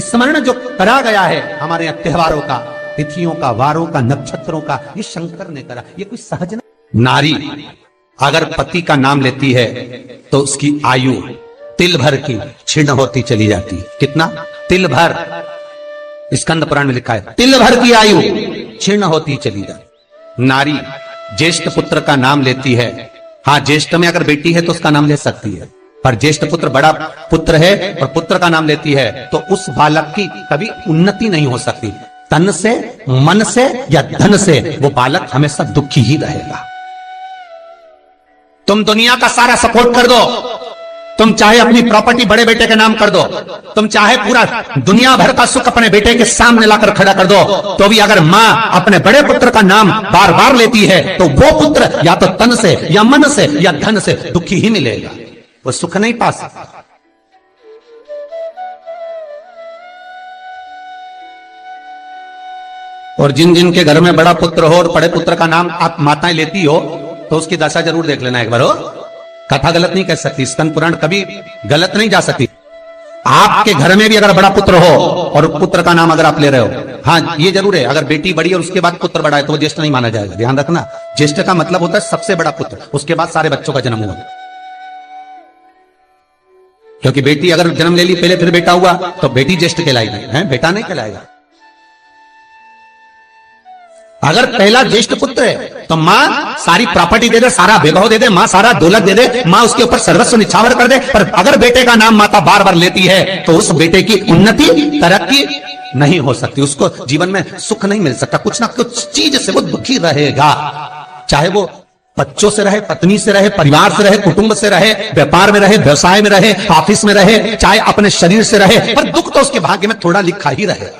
स्मरण जो करा गया है हमारे यहाँ त्योहारों का, तिथियों का, वारों का, नक्षत्रों का, ये शंकर ने करा, ये कोई सहज नहीं। नारी अगर पति का नाम लेती है तो उसकी आयु तिल भर की क्षीण होती चली जाती है। कितना? तिल भर। स्कंद पुराण में लिखा है तिल भर की आयु क्षीण होती चली जाती। नारी ज्येष्ठ पुत्र का नाम लेती है, हाँ ज्येष्ठ में अगर बेटी है तो उसका नाम ले सकती है, पर ज्येष्ठ पुत्र बड़ा पुत्र है और पुत्र का नाम लेती है तो उस बालक की कभी उन्नति नहीं हो सकती। तन से, मन से या धन से वो बालक हमेशा दुखी ही रहेगा। तुम दुनिया का सारा सपोर्ट कर दो, तुम चाहे अपनी प्रॉपर्टी बड़े बेटे के नाम कर दो, तुम चाहे पूरा दुनिया भर का सुख अपने बेटे के सामने लाकर खड़ा कर दो, तो भी अगर मां अपने बड़े पुत्र का नाम बार बार लेती है तो वो पुत्र या तो तन से या मन से या धन से दुखी ही मिलेगा, वो सुख नहीं पा सकता। और जिन जिन के घर में बड़ा पुत्र हो और बड़े पुत्र का नाम आप माताएं लेती हो तो उसकी दशा जरूर देख लेना एक बार। हो कथा गलत नहीं कह सकती, स्कंद पुराण कभी गलत नहीं जा सकती। आपके घर में भी अगर बड़ा पुत्र हो और पुत्र का नाम अगर आप ले रहे हो, हाँ ये जरूर है, अगर बेटी बड़ी और उसके बाद पुत्र बड़ा है तो वो ज्येष्ठ नहीं माना जाएगा। ध्यान रखना, ज्येष्ठ का मतलब होता है सबसे बड़ा पुत्र, उसके बाद सारे बच्चों का जन्म हुआ। क्योंकि बेटी अगर जन्म ले ली पहले फिर बेटा हुआ तो बेटी ज्येष्ठ कहलाएगी, है बेटा नहीं कहलाएगा। अगर पहला ज्येष्ठ पुत्र है तो मां सारी प्रॉपर्टी दे दे, सारा वैभव दे दे, मां सारा दौलत दे दे, मां उसके ऊपर सर्वस्व निछावर कर दे, पर अगर बेटे का नाम माता बार बार लेती है तो उस बेटे की उन्नति, तरक्की नहीं हो सकती, उसको जीवन में सुख नहीं मिल सकता, कुछ ना कुछ चीज से वो दुखी रहेगा। चाहे वो बच्चों से रहे, पत्नी से रहे, परिवार से रहे, कुटुंब से रहे, व्यापार में रहे, व्यवसाय में रहे, ऑफिस में रहे, चाहे अपने शरीर से रहे, पर दुख तो उसके भाग्य में थोड़ा लिखा ही रहे।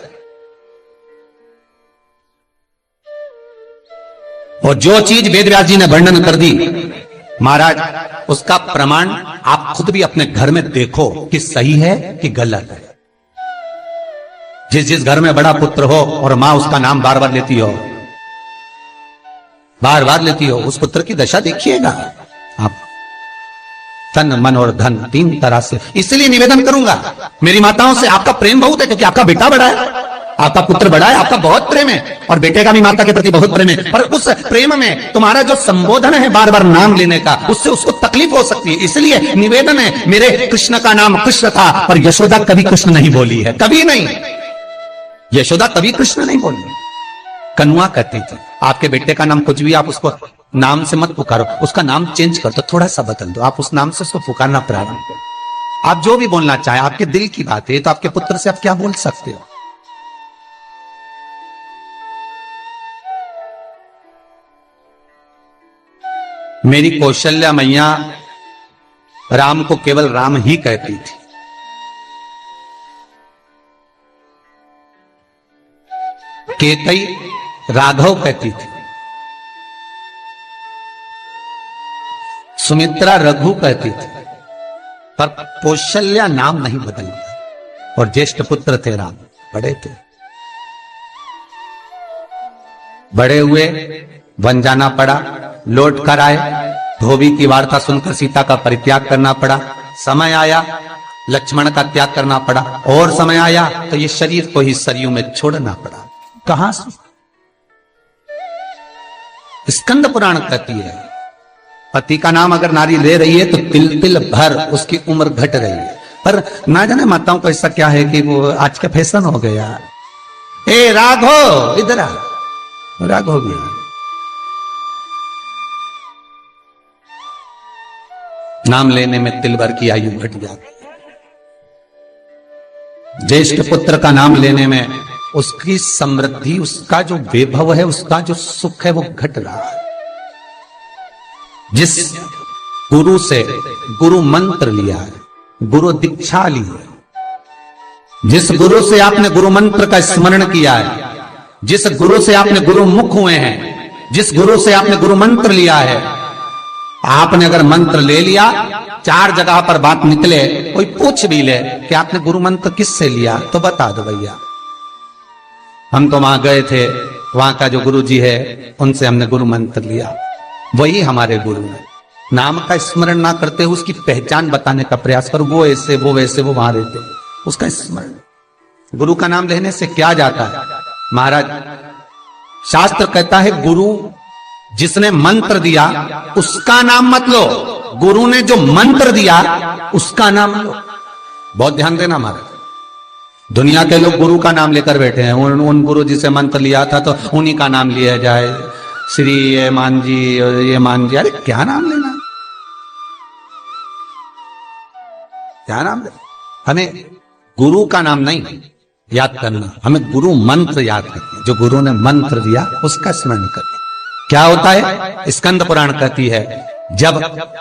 और जो चीज वेद व्यास जी ने वर्णन कर दी महाराज, उसका प्रमाण आप खुद भी अपने घर में देखो कि सही है कि गलत है। जिस जिस घर में बड़ा पुत्र हो और मां उसका नाम बार बार लेती हो, बार बार लेती हो, उस पुत्र की दशा देखिएगा आप। तन, मन और धन तीन तरह से। इसलिए निवेदन करूंगा मेरी माताओं से, आपका प्रेम बहुत है क्योंकि आपका बेटा बड़ा है, आपका पुत्र बड़ा है, आपका बहुत प्रेम है और बेटे का भी माता के प्रति बहुत प्रेम है, पर उस प्रेम में तुम्हारा जो संबोधन है बार बार नाम लेने का, उससे उसको तकलीफ हो सकती है। इसलिए निवेदन है, मेरे कृष्ण का नाम कृष्ण था पर यशोदा कभी कृष्ण नहीं बोली है, कभी नहीं, यशोदा कभी कृष्ण नहीं बोली, कनुआ कहती थी। आपके बेटे का नाम कुछ भी आप उसको नाम से मत पुकारो, उसका नाम चेंज कर दो, थोड़ा सा बदल दो, आप उस नाम से उसको पुकारना प्रारंभ करो। आप जो भी बोलना चाहे, आपके दिल की बात है, तो आपके पुत्र से आप क्या बोल सकते हो। मेरी कौशल्या मैया राम को केवल राम ही कहती थी। केतई राघव कहती थी, सुमित्रा रघु कहती थी, पर कौशल्या नाम नहीं बदलता। और ज्येष्ठ पुत्र थे राम, बड़े थे, बड़े हुए, वन जाना पड़ा, लौट कर आए, धोबी की वार्ता सुनकर सीता का परित्याग करना पड़ा, समय आया लक्ष्मण का त्याग करना पड़ा, और समय आया तो ये शरीर को ही सरयू में छोड़ना पड़ा। कहां से? स्कंद पुराण कहती है पति का नाम अगर नारी ले रही है तो तिल तिल भर उसकी उम्र घट रही है। पर ना जाने माताओं को ऐसा क्या है कि वो आज का फैशन हो गया। ए राघव इधर आ, राघव भी नाम लेने में तिल भर की आयु घट जाती। ज्येष्ठ पुत्र का नाम लेने में उसकी समृद्धि, उसका जो वैभव है, उसका जो सुख है वो घट रहा है। जिस गुरु से गुरु मंत्र लिया है, गुरु दीक्षा ली है, जिस गुरु से आपने गुरु मंत्र का स्मरण किया है, जिस गुरु से आपने गुरु मुख हुए हैं, जिस गुरु से आपने गुरु मंत्र लिया है, आपने अगर मंत्र ले लिया, चार जगह पर बात निकले, कोई पूछ भी ले कि आपने गुरु मंत्र किससे लिया, तो बता दो भैया हम तो वहां गए थे, वहां का जो गुरु जी है उनसे हमने गुरु मंत्र लिया, वही हमारे गुरु है। नाम का स्मरण ना करते हुए उसकी पहचान बताने का प्रयास करो, वो ऐसे वो वैसे वो वहां रहते, उसका स्मरण। गुरु का नाम लेने से क्या जाता है महाराज? शास्त्र कहता है गुरु जिसने मंत्र दिया उसका नाम मत लो, गुरु ने जो मंत्र दिया उसका नाम लो। बहुत ध्यान देना महाराज। दुनिया के लोग गुरु का नाम लेकर बैठे हैं, उन गुरु जी से मंत्र लिया था तो उन्हीं का नाम लिया जाए, श्री ये मान जी, ये मान जी। अरे क्या नाम लेना, क्या नाम लेना? हमें गुरु का नाम नहीं याद करना, हमें गुरु मंत्र याद करना। जो गुरु ने मंत्र दिया उसका स्मरण करना। क्या होता है? स्कंद पुराण कहती है जब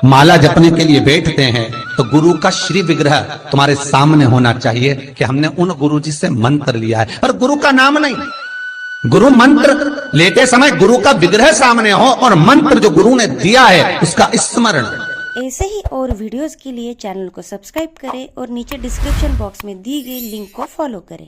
माला जपने के लिए बैठते हैं तो गुरु का श्री विग्रह तुम्हारे सामने होना चाहिए कि हमने उन गुरु जी से मंत्र लिया है, पर गुरु का नाम नहीं। गुरु मंत्र लेते समय गुरु का विग्रह सामने हो और मंत्र जो गुरु ने दिया है उसका स्मरण। ऐसे ही और वीडियोस के लिए चैनल को सब्सक्राइब करें और नीचे डिस्क्रिप्शन बॉक्स में दी गई लिंक को फॉलो करें।